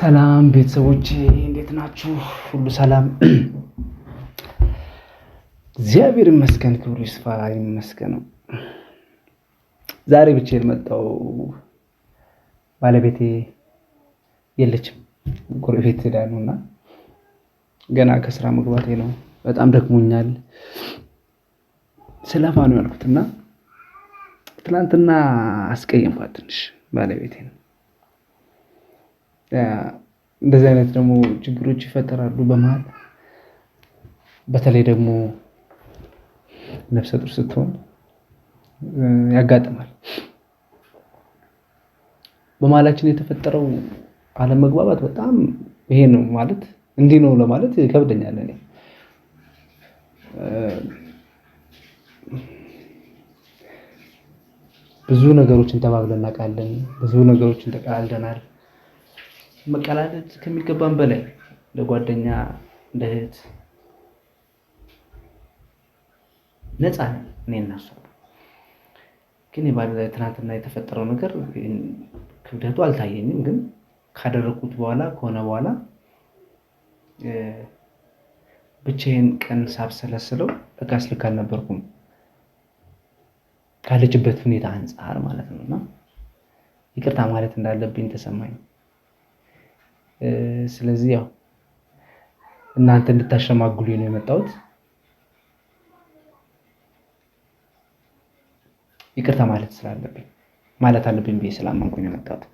ሰላም ቤተሰቦቼ እንዴት ናችሁ? ሁሉ ሰላም? እግዚአብሔር ይመስገን፣ ክብሩ ይስፋ ይመስገን። ዛሬ ብቻዬን መጣሁ። ባለቤቴ የለችም፣ ጎረቤት ሄዳ ነውና ገና ከስራ መግባቴ ነው። በጣም ደክሞኛል። ስለፋ ነው ያልኩትና ትናንትና አስቀየምኳት ትንሽ ባለቤቴን። እንደዚህ አይነት ደግሞ ችግሮች ይፈጠራሉ በመሀል። በተለይ ደግሞ ነፍሰ ጡር ስትሆን ያጋጥማል። በመሀላችን የተፈጠረው አለመግባባት በጣም ይሄ ነው ማለት እንዲህ ነው ለማለት ይከብደኛል። እኔ ብዙ ነገሮችን ተባብለን እናውቃለን። ብዙ ነገሮችን ተቀላልደናል። መቀላለድ ከሚገባን በላይ ለጓደኛ እንደ እህት ነፃ ነን እኔና እሷ። ግን ትናንትና የተፈጠረው ነገር ክብደቱ አልታየኝም። ግን ካደረኩት በኋላ ከሆነ በኋላ ብቻዬን ቀን ሳብሰለስለው ለካስ ልክ አልነበርኩም ካለችበት ሁኔታ አንፃር ማለት ነው። እና ይቅርታ ማለት እንዳለብኝ ተሰማኝ። ስለዚህ ያው እናንተ እንድታሸማግሉኝ ነው የመጣሁት። ይቅርታ ማለት ስላለብኝ ማለት አለብኝ ብዬ ስላመንኩኝ ነው የመጣሁት።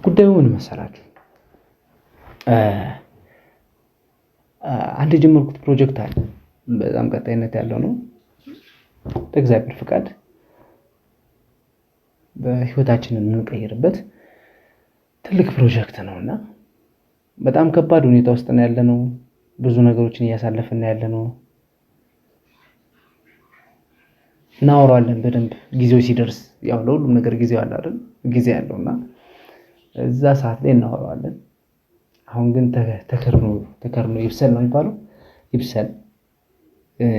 ጉዳዩ ምን መሰላችሁ? አንድ የጀመርኩት ፕሮጀክት አለ። በጣም ቀጣይነት ያለው ነው። በእግዚአብሔር ፍቃድ በህይወታችንን የምንቀይርበት ትልቅ ፕሮጀክት ነውና በጣም ከባድ ሁኔታ ውስጥ ነው ያለነው። ብዙ ነገሮችን እያሳለፍን ነው ያለነው። እናወራለን በደንብ ጊዜው ሲደርስ። ያው ለሁሉም ነገር ጊዜው አለ አይደል? ጊዜ ያለውና እዛ ሰዓት ላይ እናወራለን። አሁን ግን ተከርኖ ይብሰል ነው የሚባለው። ይብሰል።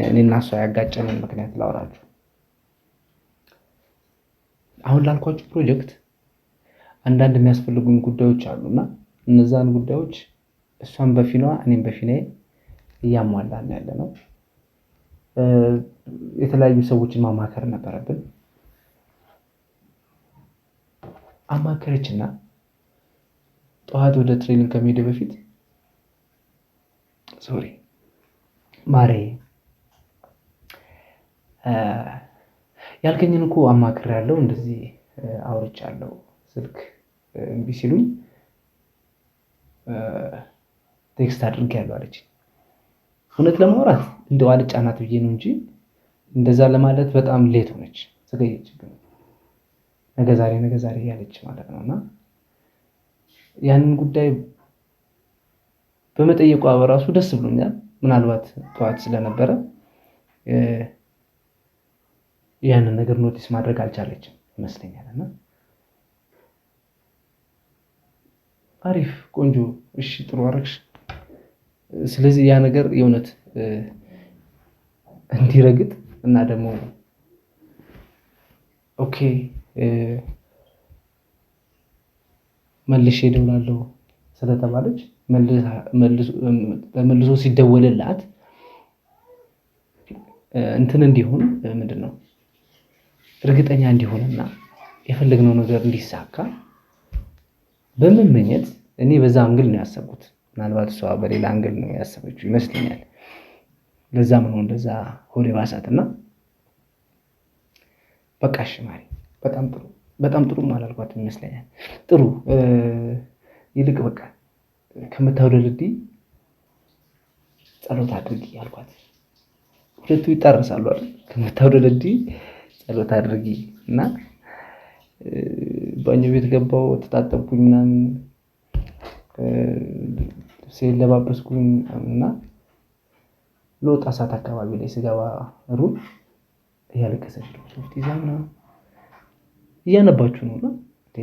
እኔና እሷ ያጋጨንን ምክንያት ላወራችሁ። አሁን ላልኳችሁ ፕሮጀክት አንዳንድ የሚያስፈልጉኝ ጉዳዮች አሉና እነዛን ጉዳዮች እሷን በፊኗ እኔም በፊናዬ እያሟላን ያለነው። የተለያዩ ሰዎችን ማማከር ነበረብን። አማከረችና ጠዋት ወደ ትሬኒንግ ከመሄድ በፊት ማሬ ያልከኝን እኮ አማክሬያለሁ፣ እንደዚህ አውርቻለሁ፣ ስልክ እምቢ ሲሉኝ ቴክስት አድርጌያለሁ አለች። እውነት ለማውራት እንደው አልጫናት ብዬ ነው እንጂ እንደዛ ለማለት በጣም ሌት ሆነች፣ ዘገየች። ነገ ዛሬ እያለች ማለት ነው። እና ያንን ጉዳይ በመጠየቋ በራሱ ደስ ብሎኛል። ምናልባት ጠዋት ስለነበረ ያንን ነገር ኖቲስ ማድረግ አልቻለችም ይመስለኛል። እና አሪፍ ቆንጆ፣ እሺ ጥሩ አደረግሽ። ስለዚህ ያ ነገር የእውነት እንዲረግጥ እና ደግሞ ኦኬ መልሼ እደውላለሁ ስለተባለች መልሶ ሲደወልላት እንትን እንዲሆን ምንድነው እርግጠኛ እንዲሆንና የፈለግነው ነገር እንዲሳካ በመመኘት እኔ በዛ አንግል ነው ያሰብኩት። ምናልባት እሷ በሌላ አንግል ነው ያሰበችው ይመስለኛል። ለዛም ነው እንደዛ ሆዴ ባሳትና በቃ እሺ ማሪ በጣም ጥሩ አላልኳትም ይመስለኛል። ጥሩ ይልቅ በቃ ከምታውደልዲ ጸሎት አድርጊ አልኳት። ሁለቱ ይጣረሳሉ አይደል? ከምታውደልዲ ጸሎት አድርጊ እና ባኞ ቤት ገባሁ፣ ተጣጠብኩኝ ምናምን ልብሴን ለባበስኩኝ እና ለወጣ ሰዓት አካባቢ ላይ ስገባ ሩም እያለቀሰች ነው። ሶፍት ይዛ ምናምን እያነባችሁ ነው። እና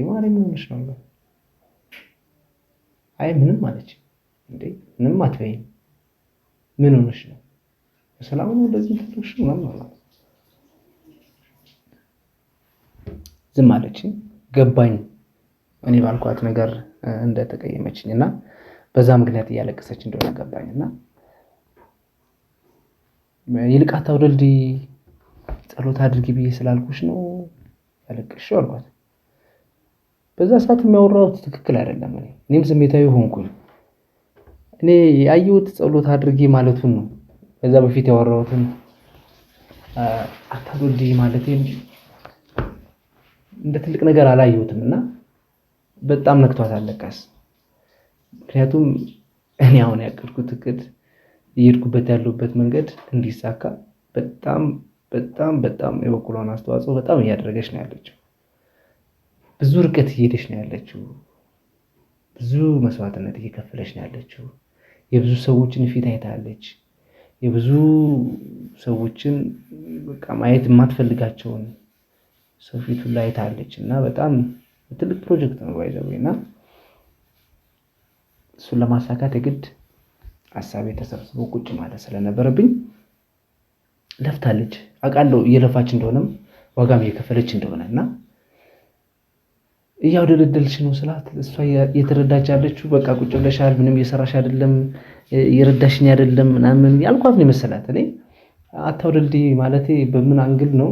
ማርያም ምን ሆነሽ ነው? አይ ምንም አለች። እንዴ ምንም አትበይም፣ ምን ሆነሽ ነው? በሰላም ነው እንደዚህ ትልሽ ምናምን አላት። ዝም አለችኝ። ገባኝ እኔ ባልኳት ነገር እንደተቀየመችኝና በዛ ምክንያት እያለቀሰች እንደሆነ ገባኝና ይልቅ አታውደልዲ ጸሎት አድርጊ ብዬ ስላልኩሽ ነው ያለቀስሽው አልኳት። በዛ ሰዓት የሚያወራሁት ትክክል አይደለም። እኔም ስሜታዊ ሆንኩኝ። እኔ ያየሁት ጸሎት አድርጊ ማለቱን ነው። ከዛ በፊት ያወራሁትን አታውደልዲ ማለቴን እንደ ትልቅ ነገር አላየሁትም እና በጣም ነክቷታል ለካስ። ምክንያቱም እኔ አሁን ያቀድኩት እቅድ እየሄድኩበት ያለሁበት መንገድ እንዲሳካ በጣም በጣም በጣም የበኩሏን አስተዋጽኦ በጣም እያደረገች ነው ያለችው። ብዙ ርቀት እየሄደች ነው ያለችው። ብዙ መስዋዕትነት እየከፈለች ነው ያለችው። የብዙ ሰዎችን ፊት አይታለች። የብዙ ሰዎችን በቃ ማየት የማትፈልጋቸውን ሰው ፊቱን ላይ አይታለች እና በጣም ትልቅ ፕሮጀክት ነው ባይዘውና እሱን ለማሳካት የግድ ሐሳቤ ተሰብስቦ ቁጭ ማለት ስለነበረብኝ ለፍታለች። አውቃለሁ እየለፋች እንደሆነም ዋጋም እየከፈለች እንደሆነና እያወደደደልሽ ነው ስላት እሷ እየተረዳች ያለችው በቃ ቁጭ ብለሻል፣ ምንም እየሰራሽ አይደለም፣ እየረዳሽኝ አይደለም ምናምን ያልኳት ነው መሰላት። እኔ አታውደልዲ ማለቴ በምን አንግል ነው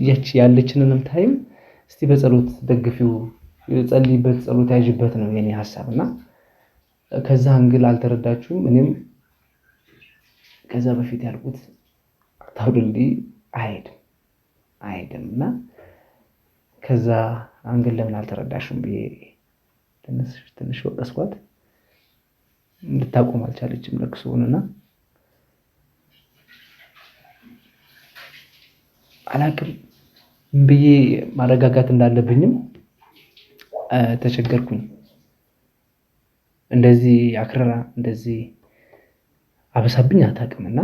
ያቺ ያለችንንም ታይም እስቲ በጸሎት ደግፊው፣ ጸልይበት፣ ጸሎት ያዥበት ነው የኔ ሐሳብና ከዛ አንግል አልተረዳችሁም። እኔም ከዛ በፊት ያልኩት አታውደልዲ አይሄድምና ከዛ አንግል ለምን አልተረዳሽም ብዬ ትንሽ ወቀስኳት። እንድታቆም አልቻለችም ለቅሶውንና አላቅም ብዬ ማረጋጋት እንዳለብኝም ተቸገርኩኝ። እንደዚህ አክረራ እንደዚህ አበሳብኝ አታውቅምና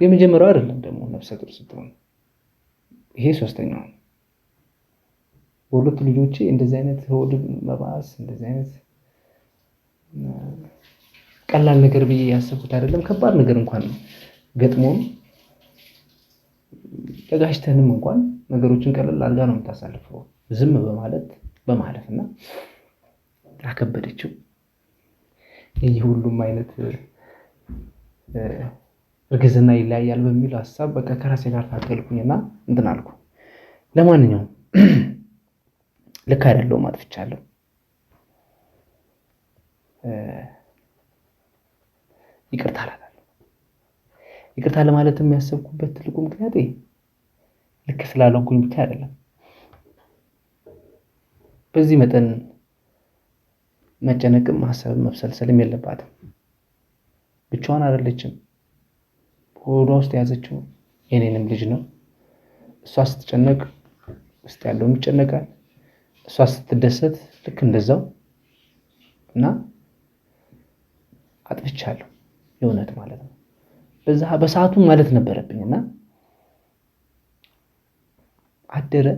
የመጀመሪያው አይደለም ደግሞ ነፍሰ ጡር ስትሆን ይሄ ሶስተኛው ነው። በሁለቱ ልጆቼ እንደዚህ አይነት ሆድ መባስ እንደዚህ አይነት ቀላል ነገር ብዬ ያሰብኩት አይደለም። ከባድ ነገር እንኳን ገጥሞን ተጋጭተንም እንኳን ነገሮችን ቀለል አድርጋ ነው የምታሳልፈው ዝም በማለፍና አከበደችው። ይህ ሁሉም አይነት እርግዝና ይለያያል በሚል ሐሳብ በቃ ከራሴ ጋር ታገልኩኝና እንትን አልኩ። ለማንኛውም ልክ አይደለሁም፣ አጥፍቻለሁ። ይቅርታ አላታለሁ። ይቅርታ ለማለት የሚያሰብኩበት ትልቁ ምክንያት ልክ ስላልሆንኩኝ ብቻ አይደለም። በዚህ መጠን መጨነቅም ማሰብም መብሰልሰልም የለባትም። ብቻዋን አይደለችም። ሆዷ ውስጥ የያዘችው የኔንም ልጅ ነው። እሷ ስትጨነቅ ውስጥ ያለውም ይጨነቃል። እሷ ስትደሰት ልክ እንደዛው እና አጥፍቻለሁ የእውነት ማለት ነው። በሰዓቱ ማለት ነበረብኝና አደረ።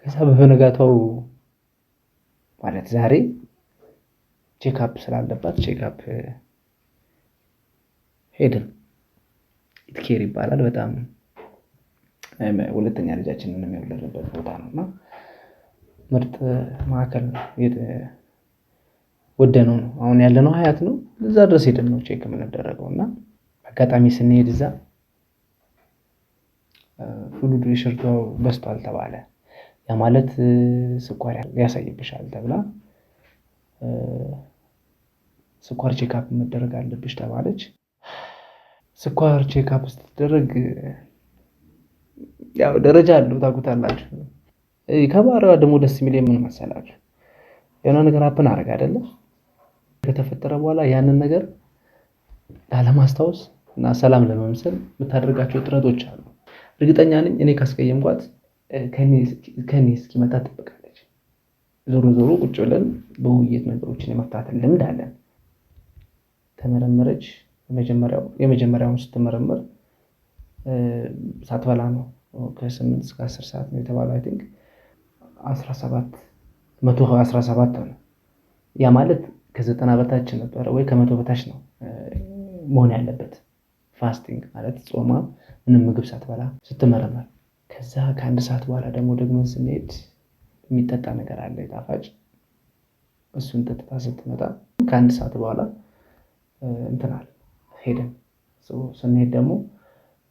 ከዛ በነጋታው ማለት ዛሬ ቼክአፕ ስላለባት ቼክአፕ ሄድን። ኢትኬር ይባላል። በጣም ሁለተኛ ልጃችንን የሚወለድበት ቦታ ነውና ምርጥ ማዕከል ወደነው ነው። አሁን ያለነው ሀያት ነው። እዛ ድረስ ሄደን ነው ቼክ የምንደረገውና አጋጣሚ ስንሄድ እዛ ፍሉድ ፕሬሸር በስቷል ተባለ። ያ ማለት ስኳር ያሳይብሻል ተብላ ስኳር ቼክአፕ መደረግ አለብሽ ተባለች። ስኳር ቼክአፕ ስትደረግ ያው ደረጃ አለው ታውቁታላችሁ። ከባህሪዋ ደግሞ ደስ የሚለኝ ምን መሰላችሁ? የሆነ ነገር አፕን አደረገ አይደለ? ከተፈጠረ በኋላ ያንን ነገር ላለማስታወስ እና ሰላም ለመምሰል የምታደርጋቸው ጥረቶች አሉ። እርግጠኛ ነኝ እኔ ካስቀየምኳት ከኔ እስኪመጣ ትጠብቃለች። ዞሮ ዞሮ ቁጭ ብለን በውይይት ነገሮችን የመፍታት ልምድ አለን። ተመረመረች። የመጀመሪያውን ስትመረመር ሳትበላ ነው ከ8 እስከ 10 ሰዓት ነው የተባለው። አይ ቲንክ 117 ነው። ያ ማለት ከ90 በታች ነበረ ወይ ከ100 በታች ነው መሆን ያለበት። ፋስቲንግ ማለት ጾማ ምንም ምግብ ሳትበላ ስትመረመር ከዛ ከአንድ ሰዓት በኋላ ደግሞ ስንሄድ የሚጠጣ ነገር አለ ጣፋጭ። እሱን ጠጥታ ስትመጣ ከአንድ ሰዓት በኋላ እንትናል ሄደን ስንሄድ ደግሞ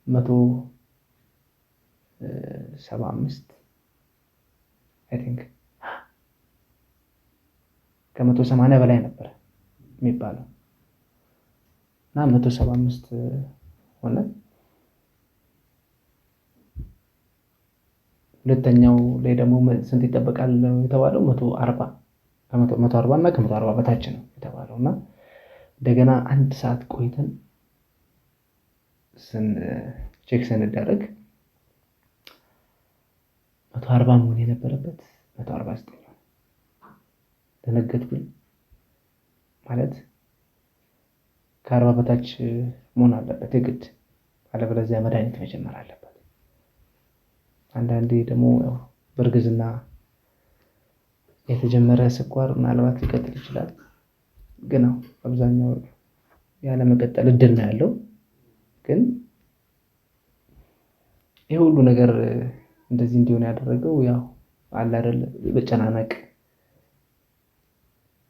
175 አይ ቲንክ ከ180 በላይ ነበር የሚባለው እና 175 ሆነ። ሁለተኛው ላይ ደግሞ ስንት ይጠበቃል የተባለው 140 እና ከ140 በታች ነው የተባለው እና እንደገና አንድ ሰዓት ቆይተን ቼክ ስንደረግ 140 መሆን የነበረበት 149 ነው። ደነገጥኩኝ። ማለት ከ40 በታች መሆን አለበት የግድ፣ አለበለዚያ መድኃኒት መጀመር አለበት። አንዳንዴ ደግሞ በእርግዝና የተጀመረ ስኳር ምናልባት ሊቀጥል ይችላል፣ ግን አብዛኛው ያለ መቀጠል እድል ነው ያለው። ግን ይሄ ሁሉ ነገር እንደዚህ እንዲሆን ያደረገው ያው አለ አይደል በጨናነቅ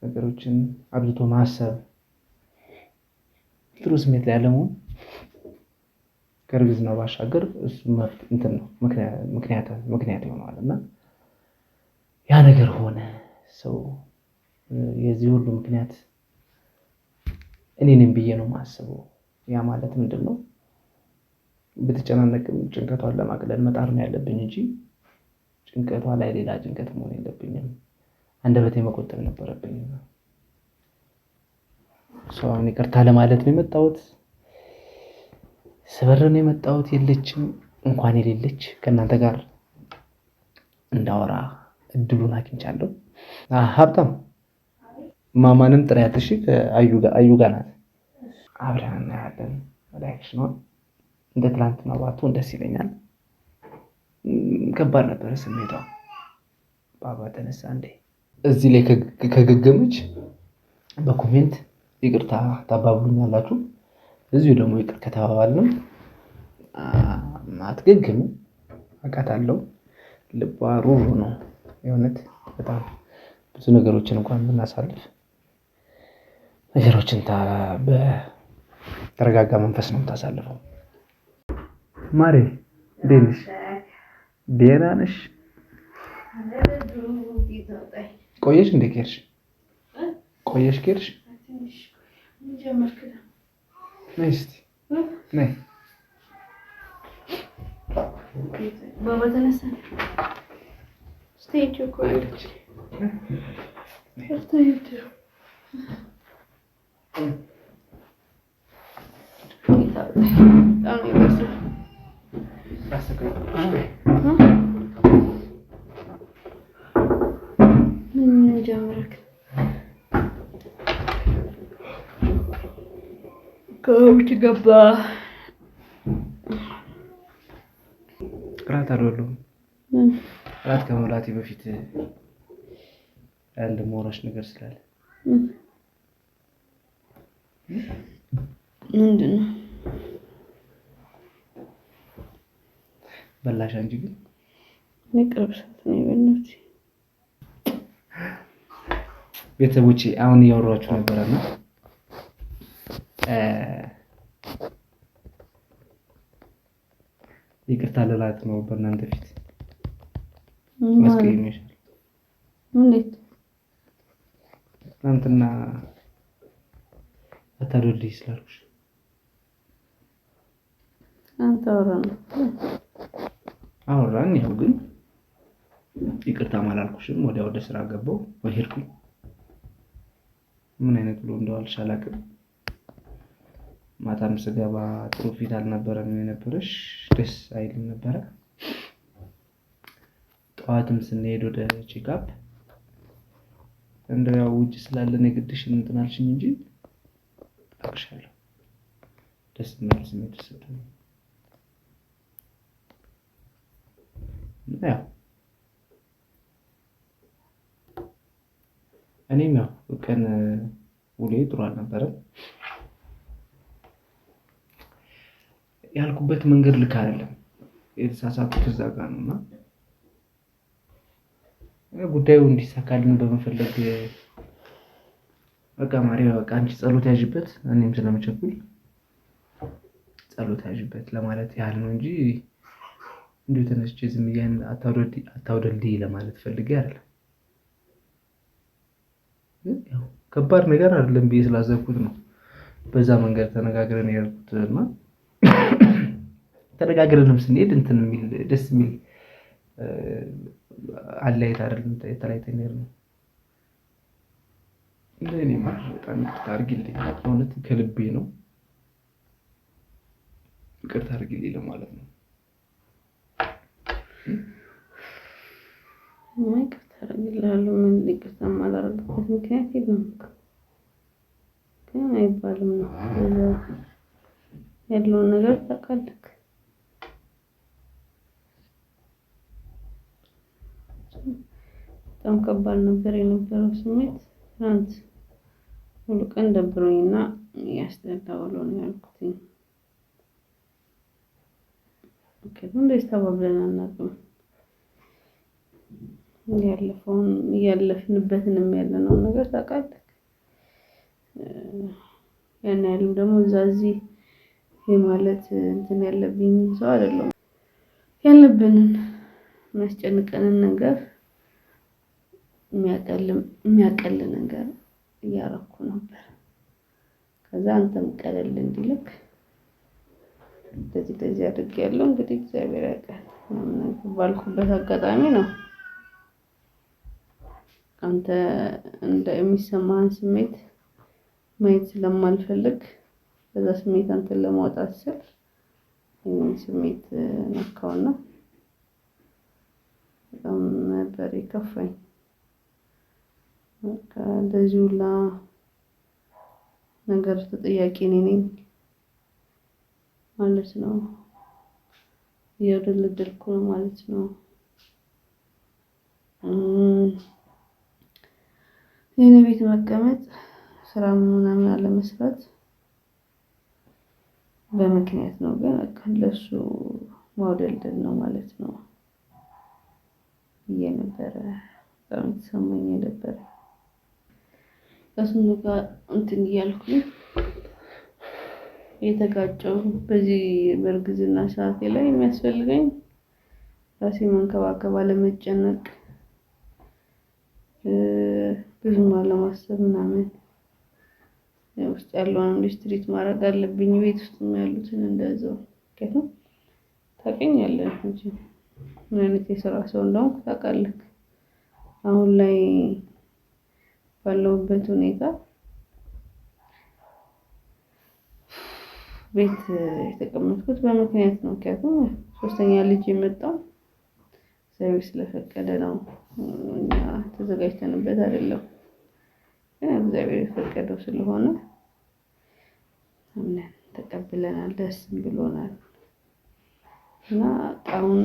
ነገሮችን አብዝቶ ማሰብ፣ ጥሩ ስሜት ላይ ያለመሆን ከእርግዝናው ባሻገር እሱ እንትን ነው ምክንያት ይሆናል እና ያ ነገር ሆነ። ሰው የዚህ ሁሉ ምክንያት እኔ ነኝ ብዬ ነው የማስበው። ያ ማለት ምንድን ነው? ብትጨናነቅም ጭንቀቷን ለማቅለል መጣር ነው ያለብኝ እንጂ ጭንቀቷ ላይ ሌላ ጭንቀት መሆን የለብኝም። አንደበቴ መቆጠብ ነበረብኝ። ሰውን ይቅርታ ለማለት ነው የመጣሁት። ስበር ነው የመጣሁት። የለችም እንኳን የሌለች ከእናንተ ጋር እንዳወራ እድሉን አግኝቻለሁ። ሀብታም ማማንም ጥሪያት እሺ። አዩ ጋር ናት። አብረን እናያለን። ላይክሽ ነው እንደ ትላንትና ባትሆን ደስ ይለኛል። ከባድ ነበር ስሜቷ። ባባ ተነሳ እንዴ እዚህ ላይ ከገገመች በኮሜንት ይቅርታ ታባብሉኛላችሁ። እዚሁ ደግሞ ይቅር ከተባባልንም አትገግም። አውቃታለሁ። ልቧ ሩሩ ነው የእውነት በጣም ብዙ ነገሮችን እንኳን የምናሳልፍ ነገሮችን በተረጋጋ መንፈስ ነው የምታሳልፈው። ማሬ እንዴት ነሽ? ደህና ነሽ? ቆየሽ እንዴ ከሄድሽ? ቆየሽ ከሄድሽ? ነይ እስኪ ነይ። ባባ ተነሳ። ስቴጅ እኮ ምን ጀመረክ? ከውጭ ገባ። እራት አልበላሁም። እራት ከመብላቴ በፊት አንድ የማወራሽ ነገር ስላለ። ምንድን ነው? በላሽ አንቺ ግን ቅርብ ሰዓት ነው የበላሁት። ቤተሰቦቼ አሁን እያወራኋችሁ ነበረና ይቅርታ ልላት ነው በእናንተ ፊት መስቀየምሻል። እንዴት? ትናንትና አታዶልኝ ስላልኩሽ አንተ አወራን። ያው ግን ይቅርታ አላልኩሽም። ወዲያው ወደ ስራ ገባሁ ወይ ሄድኩኝ። ምን አይነት ብሎ እንደዋልሽ አላውቅም። ማታም ስገባ ጥሩ ፊት አልነበረም የነበረሽ፣ ደስ አይልም ነበረ። ጠዋትም ስንሄድ ወደ ቼክአፕ እንደው ያው ውጭ ስላለን የግድሽን እንትን አልሽኝ እንጂ አቅሻለሁ። ደስ የሚል ስሜት ተሰጥቶኝ ያው እኔም ያው ቀን ውሎዬ ጥሩ አልነበረም። ያልኩበት መንገድ ልክ አይደለም። የተሳሳቱት እዛ ጋር ነው እና ጉዳዩ እንዲሳካልን በመፈለግ በቃ ማርያም በቃ አንቺ ጸሎት ያዥበት፣ እኔም ስለምቸኩል ጸሎት ያዥበት ለማለት ያህል ነው እንጂ እንዲሁ ተነስቼ ዝም ብዬ አታውደልድይ ለማለት ፈልጌ አይደለም። ያው ከባድ ነገር አይደለም ብዬ ስላሰብኩት ነው በዛ መንገድ ተነጋግረን ያልኩት እና ተነጋግረንም ስንሄድ እንትን የሚል ደስ የሚል አለያየት አይደለም የተለያይተን ነው። እንደኔ በጣም ይቅርታ አድርጊልኝ፣ እውነት ከልቤ ነው ይቅርታ አድርጊልኝ ለማለት ነው። ይቅርታ አደርግልሃለሁ። ምን ይቅርታ የማላደርግበት ምክንያት የለም ግን አይባልም ነው ያለውን ነገር ታውቃለህ። በጣም ከባድ ነበር የነበረው ስሜት። ትናንት ሙሉ ቀን ደብሮኝና ያስጠላ ውሎ ነው ያልኩት። ምክንያቱም እንደዚህ ተባብለን አናውቅም። ያለፈውን እያለፍንበትንም ያለነውን ነገር ታውቃለህ። ያን ያህልም ደግሞ እዚህ የማለት እንትን ያለብኝ ሰው አይደለሁም። ያለብንን የሚያስጨንቀንን ነገር የሚያቀል ነገር እያረኩ ነበር። ከዛ አንተም ቀለል እንዲልክ እንደዚህ አድርጌያለሁ። እንግዲህ እግዚአብሔር ያውቃል ባልኩበት አጋጣሚ ነው አንተ የሚሰማህን ስሜት ማየት ስለማልፈልግ በዛ ስሜት አንተን ለማውጣት ስል ይህን ስሜት ነካውና በጣም ነበር የከፋኝ። በቃ እንደዚህ ሁላ ነገር ተጠያቂ እኔ ነኝ ማለት ነው። እያደለደልኩ ነው ማለት ነው። የኔ ቤት መቀመጥ ስራ ምናምን አለመስራት በምክንያት ነው፣ ግን በቃ ለሱ ማውደልደል ነው ማለት ነው እየነበረ በጣም ተሰማኝ ነበር። ከስሙ ጋር እንትን እያልኩኝ የተጋጨው በዚህ በእርግዝና ሰዓቴ ላይ የሚያስፈልገኝ ራሴ መንከባከብ፣ አለመጨነቅ፣ ብዙም አለማሰብ ምናምን ውስጥ ያለውን ኢንዱስትሪት ማድረግ አለብኝ። ቤት ውስጥ ያሉትን እንደዛው ከሆነ ታውቀኛለህ እንጂ ምን አይነት የሥራ ሰው እንደሆንኩ ታውቃለህ። አሁን ላይ ባለሁበት ሁኔታ ቤት የተቀመጥኩት በምክንያት ነው። ምክንያቱም ሶስተኛ ልጅ የመጣው እግዚአብሔር ስለፈቀደ ነው። እኛ ተዘጋጅተንበት አይደለም፣ ግን እግዚአብሔር የፈቀደው ስለሆነ አምነን ተቀብለናል፣ ደስም ብሎናል። እና አሁን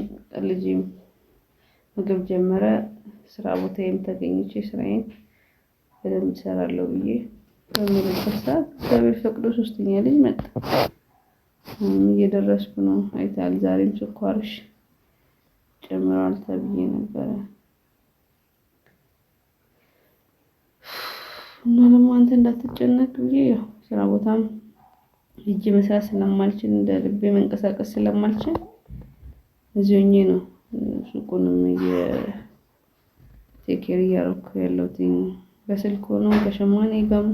ልጅም ምግብ ጀመረ። ስራ ቦታዬም ተገኝቼ ስራዬን በደንብ እሰራለሁ ብዬ በምልበት ሰዓት እግዚአብሔር ፈቅዶ ሶስተኛ ልጅ መጣ። እየደረስኩ ነው። አይታል ዛሬም ስኳርሽ ጨምሯል ተብዬ ነበረ እና ደግሞ አንተ እንዳትጨነቅ ብዬ ያው ስራ ቦታም ሂጅ መስራት ስለማልችል እንደ ልቤ መንቀሳቀስ ስለማልችል እዚሁ ሆኜ ነው ሱቁንም ቴኬር እያደረኩ ያለሁት። በስልክ ሆኖ ከሸማኔ ጋር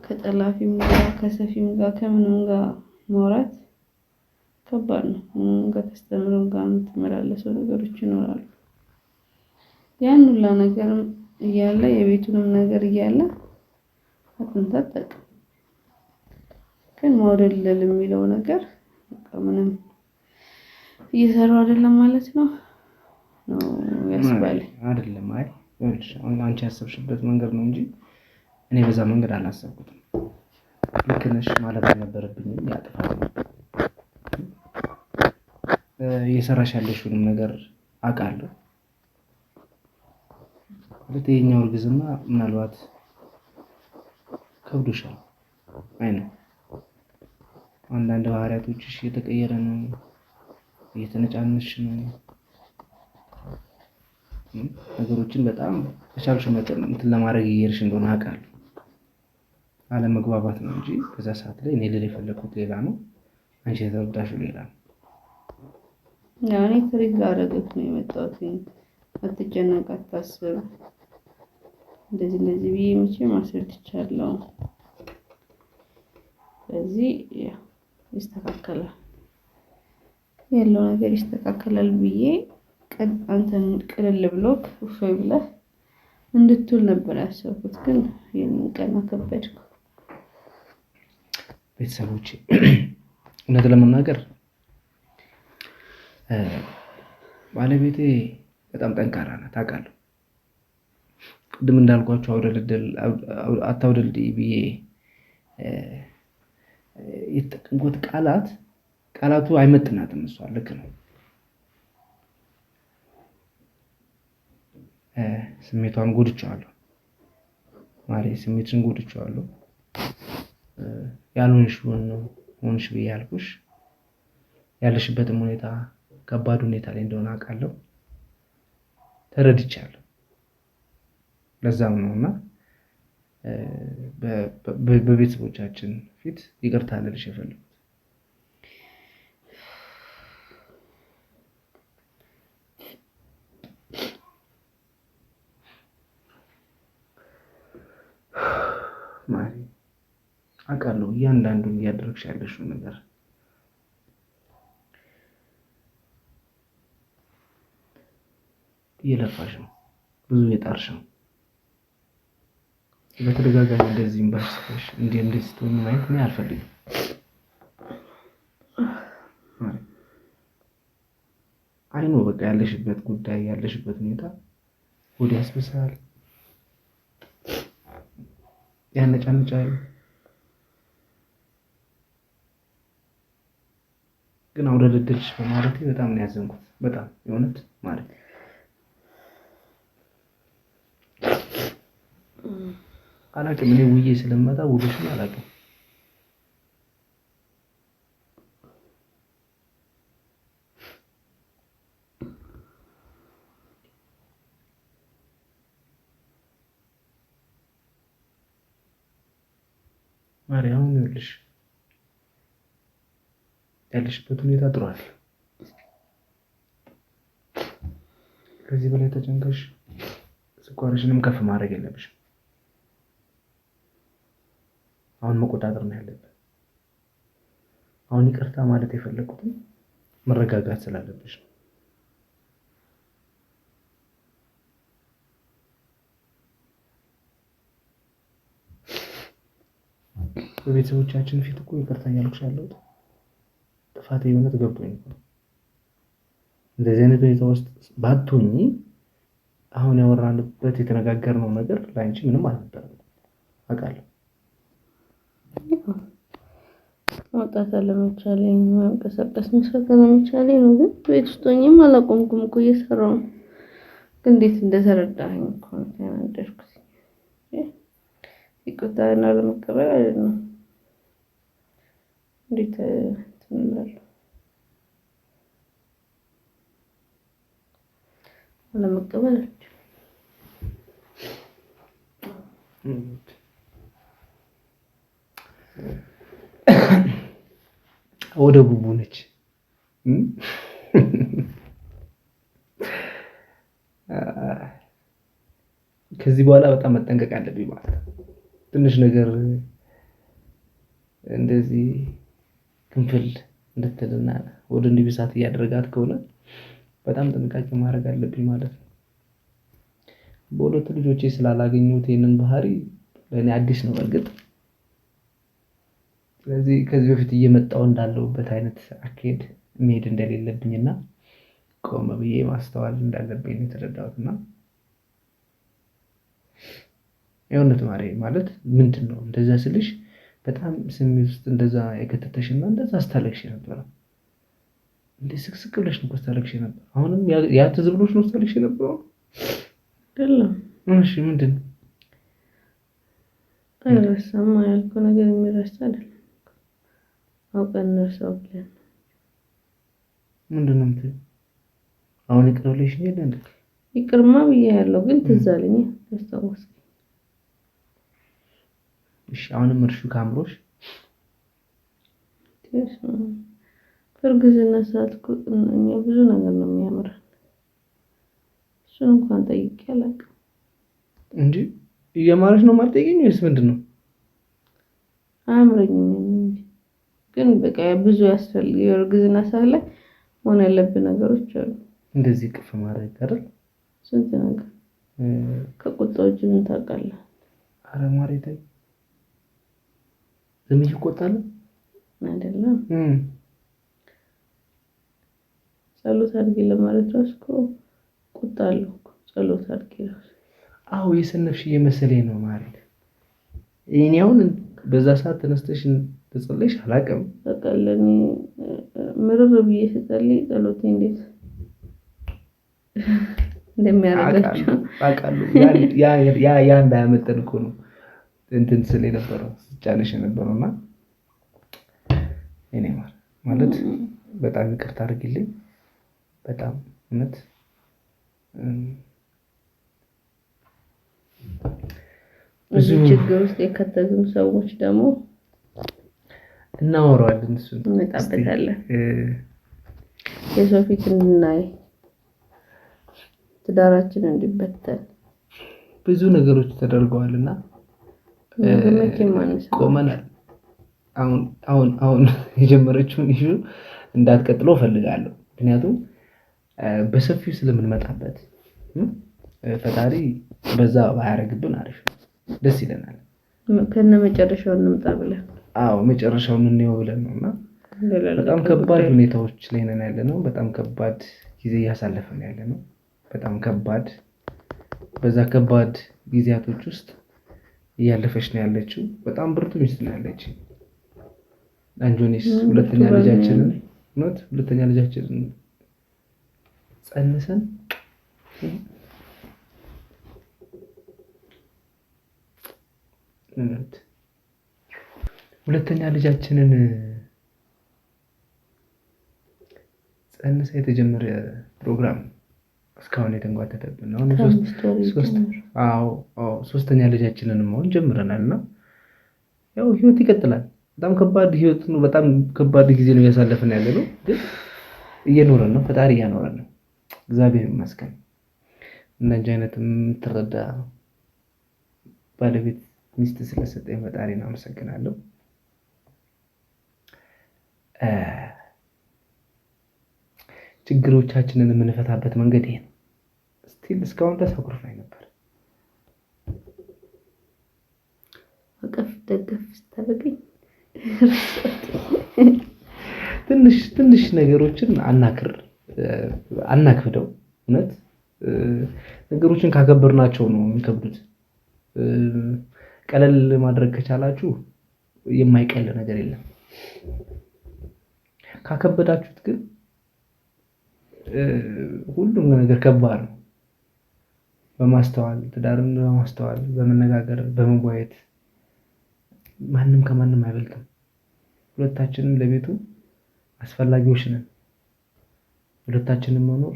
ከጠላፊም ጋር ከሰፊም ጋር ከምንም ጋር ማውራት ከባድ ነው። ከከስተመርም ጋር የምትመላለሰው ነገሮች ይኖራሉ። ያን ሁላ ነገርም እያለ የቤቱንም ነገር እያለ አጥንታጠቅ ግን ማውደልል የሚለው ነገር በቃ ምንም እየሰራው አይደለም ማለት ነው ያስባል አይደለም። አይ ይኸውልሽ አሁን አንቺ ያሰብሽበት መንገድ ነው እንጂ እኔ በዛ መንገድ አላሰብኩትም። ልክ ነሽ ማለት አልነበረብኝም። ያጥፋል እየሰራሽ ያለሽውንም ነገር አውቃለሁ። ለተኛው እርግዝና ምናልባት ከብዶሻል። አይ ነው አንዳንድ ባህሪያቶችሽ እየተቀየረ ነው። እየተነጫነች ነው። ነገሮችን በጣም በቻልሽ መጠን እንትን ለማድረግ እየሄድሽ እንደሆነ አውቃለሁ። አለመግባባት ነው እንጂ በዛ ሰዓት ላይ እኔ ልል የፈለኩት ሌላ ነው፣ አንቺ የተረዳሽው ሌላ ነው። ያው እኔ ትሪት ላደርግህ ነው የመጣሁት። አትጨነቅ፣ አታስብ፣ እንደዚህ እንደዚህ ብዬ መቼም አስረድቻለሁ። ስለዚህ ይስተካከላል፣ ያለው ነገር ይስተካከላል ብዬ አንተን ቅልል ብሎክ እፎይ ብለህ እንድትውል ነበር ያሰብኩት። ግን ይህንን ቀን አከበድኩ። ቤተሰቦቼ እውነት ለመናገር ባለቤቴ በጣም ጠንካራ ናት አውቃለሁ። ቅድም እንዳልኳቸው አታውደልድይ ብዬ የተጠቀምኩት ቃላቱ አይመጥናትም። እሷ ልክ ነው። ስሜቷን ጎድቼዋለሁ ማሬ፣ ስሜትን ጎድቼዋለሁ። ያልሆንሽውን ነው ሆንሽ ብዬ ያልኩሽ። ያለሽበትም ሁኔታ ከባድ ሁኔታ ላይ እንደሆነ አውቃለሁ፣ ተረድቻለሁ። ለዛም ነውና በቤተሰቦቻችን ፊት ይቅርታ ልልሽ የፈለኩት። ማሪ አውቃለሁ እያንዳንዱን እያደረግሽ ያለሽው ነገር እየለፋሽ ነው፣ ብዙ እየጣርሽ ነው። በተደጋጋሚ እንደዚህ እምባሽ እንደዚህ ስትሆኚ ማየት እኔ አልፈልግም። አይኖ በቃ ያለሽበት ጉዳይ ያለሽበት ሁኔታ ወዲያ ያስብሳል፣ ያነጫንጫል። ግን አውደልድልሽ በማለቴ በጣም ነው ያዘንኩት። በጣም የእውነት ማለት አላውቅም። እኔ ውዬ ስለመጣ ውሎሽን አላውቅም። ማርያም ይኸውልሽ ያለሽበት ሁኔታ ጥሩ አይደል። ከዚህ በላይ ተጨንቀሽ ስኳርሽንም ከፍ ማድረግ የለብሽም። አሁን መቆጣጠር ነው ያለብን። አሁን ይቅርታ ማለት የፈለኩትም መረጋጋት ስላለብሽ ነው። በቤተሰቦቻችን ፊት እኮ ይቅርታ እያልኩሽ ያለሁት ጥፋቴ የእውነት ገብቶኝ ነው። እንደዚህ አይነት ሁኔታ ውስጥ ባትሆኚ አሁን ያወራንበት የተነጋገርነው ነገር ለአንቺ ምንም አልነበረም አውቃለሁ። መውጣት አለመቻሌ፣ መንቀሳቀስ መስራት አለመቻሌ ነው። ግን ቤት ውስጥ ሆኜም አላቆምኩም እኮ እየሰራሁ ነው። ግን እንዴት እንደተረዳኸኝ እኮ ነው ያናደድኩት። ይቅርታን አለመቀበል አይደለም። እንዴት ትላለህ? አለመቀበል ወደ ቡቡ ነች። ከዚህ በኋላ በጣም መጠንቀቅ አለብኝ ማለት ነው። ትንሽ ነገር እንደዚህ ክንፍል እንድትልና ወደ እንዲብሳት እያደረጋት ከሆነ በጣም ጥንቃቄ ማድረግ አለብኝ ማለት ነው። በሁለቱ ልጆቼ ስላላገኘሁት ይሄንን ባህሪ ለእኔ አዲስ ነው በርግጥ። ስለዚህ ከዚህ በፊት እየመጣሁ እንዳለሁበት አይነት አካሄድ መሄድ እንደሌለብኝና ቆም ብዬ ማስተዋል እንዳለብኝ ነው የተረዳሁትና የእውነት ማለት ምንድን ነው እንደዛ ስልሽ በጣም ስሜት ውስጥ እንደዛ የከተተሽና እንደዛ አስታለቅሽ ነበር። እንዴ ስቅስቅ ብለሽ ነው ስታለቅሽ ነበር። አሁንም ያ ትዝ ብሎሽ ነው ስታለቅሽ ነበር አይደለም? እሺ ምንድን ነው? አይረሳም ያልከው ነገር የሚረሳ አይደለም። አውቀን እንርሳው ብለን ምንድን ነው የምትይው? አሁን ይቅር ብለሽኝ የለ እንዴ? ይቅርማ ብያለሁ፣ ግን ትዝ አለኝ አስታወስኩ። እሺ አሁንም እርሹ ካምሮሽ በእርግዝና ሰዓት እኮ እኛ ብዙ ነገር ነው የሚያምረን። እሱን እንኳን ጠይቄ አላውቅም እንጂ እየማረሽ ነው የማትጠይቂኝ ወይስ ምንድን ነው? አያምረኝም እንጂ ግን በቃ ብዙ ያስፈልግ የእርግዝና ሰዓት ላይ መሆን ያለብን ነገሮች አሉ። እንደዚህ ቅፍ ማድረግ አይደል? ስንት ነገር ከቁጣ ውጭ ምን ታውቃለህ? ኧረ ማሬ ተይ፣ ዝም ብዬሽ እቆጣለሁ አይደለም። ጸሎት አድርጊ ለማለት ራሱ እኮ ቁጣ አለው እኮ ጸሎት አድርጊ ራሱ። አዎ የሰነፍሽ እየመሰለኝ ነው ማለት። እኔ አሁን በዛ ሰዓት ተነስተሽ ተጸለይሽ አላውቅም። በቃ ለኔ ምርር ብዬ ስጸልይ ጸሎቴ እንዴት እንደሚያደርጋቸው አውቃለሁ። ያ እንዳያመልጠን እኮ ነው እንትን ስል የነበረው ስጫነሽ የነበረውና እኔ ማለት በጣም ይቅርታ አድርጊልኝ። በጣም እውነት ብዙ ችግር ውስጥ የከተቱን ሰዎች ደግሞ እናወራዋለን። እሱን እንመጣበታለን። የሰው ፊት እንድናይ ትዳራችን እንዲበተን ብዙ ነገሮች ተደርገዋልና ቆመናል። አሁን የጀመረችውን ኢሹ እንዳትቀጥለው እፈልጋለሁ። ምክንያቱም በሰፊው ስለምንመጣበት ፈጣሪ በዛ ባያረግብን አሪፍ ነው፣ ደስ ይለናል። ከነ መጨረሻው እንምጣ ብለን መጨረሻውን እንየው ብለን ነውና በጣም ከባድ ሁኔታዎች ላይ ነን ያለነው። በጣም ከባድ ጊዜ እያሳለፍን ያለነው። በጣም ከባድ በዛ ከባድ ጊዜያቶች ውስጥ እያለፈች ነው ያለችው። በጣም ብርቱ ሚስት ነው ያለችው። አንጆኒስ ሁለተኛ ልጃችንን ጸንሰን ሁለተኛ ልጃችንን ጸንሳ የተጀመረ ፕሮግራም እስካሁን የተንጓተተብን ነው። ሶስተኛ ልጃችንንም አሁን ጀምረናል እና ያው ህይወት ይቀጥላል። በጣም ከባድ ህይወት ነው። በጣም ከባድ ጊዜ ነው እያሳለፍን ያለ ነው። ግን እየኖረን ነው። ፈጣሪ እያኖረን ነው። እግዚአብሔር ይመስገን። እንደዚህ አይነት የምትረዳ ባለቤት ሚስት ስለሰጠኝ ፈጣሪን አመሰግናለሁ። ችግሮቻችንን የምንፈታበት መንገድ ይሄ ነው። ስቲል እስካሁን ተሳኩርፋይ ነበር። አቀፍ ደገፍ ስታደርገኝ ትንሽ ነገሮችን አናክብደው። እውነት ነገሮችን ካከበርናቸው ነው የሚከብዱት። ቀለል ማድረግ ከቻላችሁ የማይቀል ነገር የለም። ካከበዳችሁት ግን ሁሉም ነገር ከባድ ነው። በማስተዋል ትዳርን በማስተዋል በመነጋገር በመወያየት ማንም ከማንም አይበልጥም። ሁለታችንም ለቤቱ አስፈላጊዎች ነን። ሁለታችንም መኖር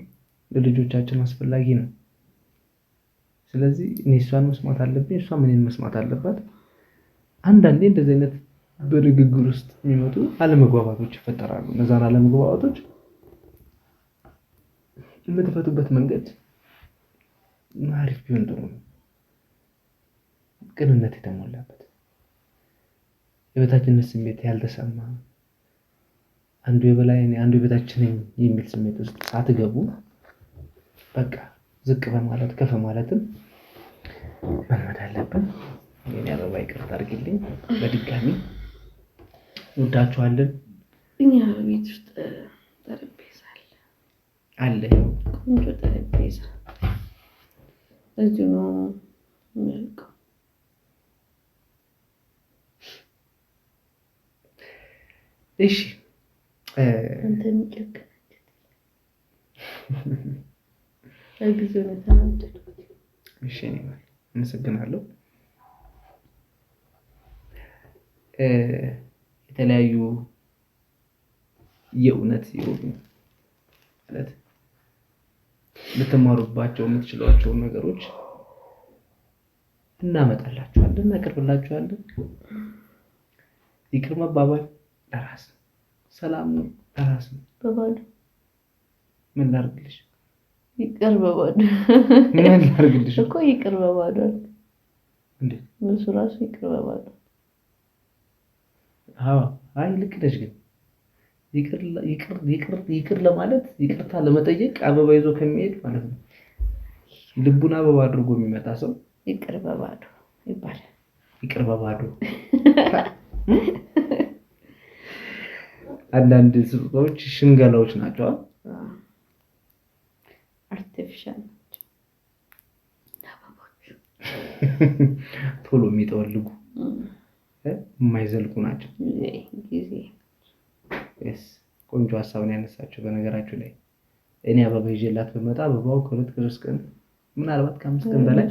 ለልጆቻችን አስፈላጊ ነው። ስለዚህ እኔ እሷን መስማት አለብኝ፣ እሷም እኔን መስማት አለባት። አንዳንዴ እንደዚህ አይነት በንግግር ውስጥ የሚመጡ አለመግባባቶች ይፈጠራሉ። እነዛን አለመግባባቶች የምትፈቱበት መንገድ አሪፍ ቢሆን ጥሩ ነው። ቅንነት የተሞላበት የበታችነት ስሜት ያልተሰማ አንዱ የበላይ አንዱ የበታች ነኝ የሚል ስሜት ውስጥ ሳትገቡ በቃ ዝቅ በማለት ከፍ ማለትን መልመድ አለብን። የኔ አበባ ይቅርታ አድርጊልኝ በድጋሚ እንወዳችኋለን። እኛ ቤት ውስጥ ጠረጴዛ አለ፣ ቆንጆ ጠረጴዛ እዚሁ ነው የሚያልቀው። እሺ አንተ የሚጨክነች ለጊዜው ነው የተናደድኩት። እሺ አመሰግናለሁ። የተለያዩ የእውነት የሆኑ ማለት ልትማሩባቸው የምትችሏቸውን ነገሮች እናመጣላችኋለን፣ እናቀርብላችኋለን። ይቅር መባባል ለራስ ሰላም ነው፣ ለራስ ነው። በባዶ ምን ላድርግልሽ? ይቅር በባዶ ምን ላድርግልሽ እኮ ይቅር በባዶ እንዴ? እሱ ራሱ ይቅር በባዶ። አዎ አይ ልክ ነሽ። ግን ይቅር ለማለት ይቅርታ ለመጠየቅ አበባ ይዞ ከሚሄድ ማለት ነው ልቡን አበባ አድርጎ የሚመጣ ሰው ይቅር በባዶ ይባላል። ይቅር በባዶ አንዳንድ ስጦታዎች ሽንገላዎች ናቸው፣ አርቲፊሻል ናቸው። አበቦች ቶሎ የሚጠወልጉ የማይዘልቁ ናቸው። ጊዜ ቆንጆ ሀሳብን ያነሳቸው። በነገራችሁ ላይ እኔ አበባ ይዤላት በመጣ አበባው ከሁለት ከሶስት ቀን ምናልባት ከ5 ቀን በላይ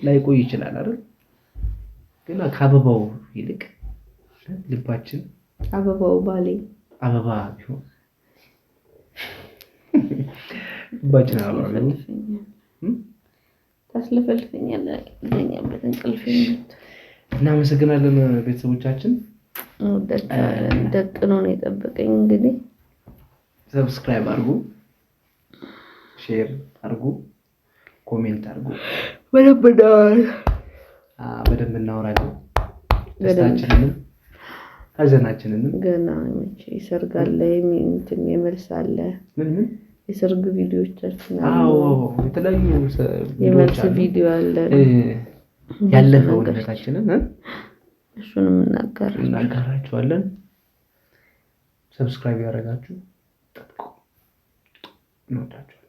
ላይቆይ ይችላል አይደል? ግን ከአበባው ይልቅ ልባችን አበባው ባሌ አበባ ቢሆን ልባችን አበባ ቢሆን ታስለፈልፈኛለህ። ለኛበት እንቅልፍ እናመሰግናለን ቤተሰቦቻችን። ደቅኖ ነው የጠበቀኝ። እንግዲህ ሰብስክራይብ አድርጉ፣ ሼር አድርጉ፣ ኮሜንት አድርጉ። በደንብ እናወራለን። ደስታችንንም ሀዘናችንንም ገና መቼ ይሰርጋለ የመልስ አለ። ምን የሰርግ ቪዲዮዎቻችን አሉ። የተለያዩ የመልስ ቪዲዮ አለ። ያለፈው ወንነታችንን እሱንም እናጋራችኋለን። ሰብስክራይብ ያደረጋችሁ ጠብቁ። እንወዳችኋለን።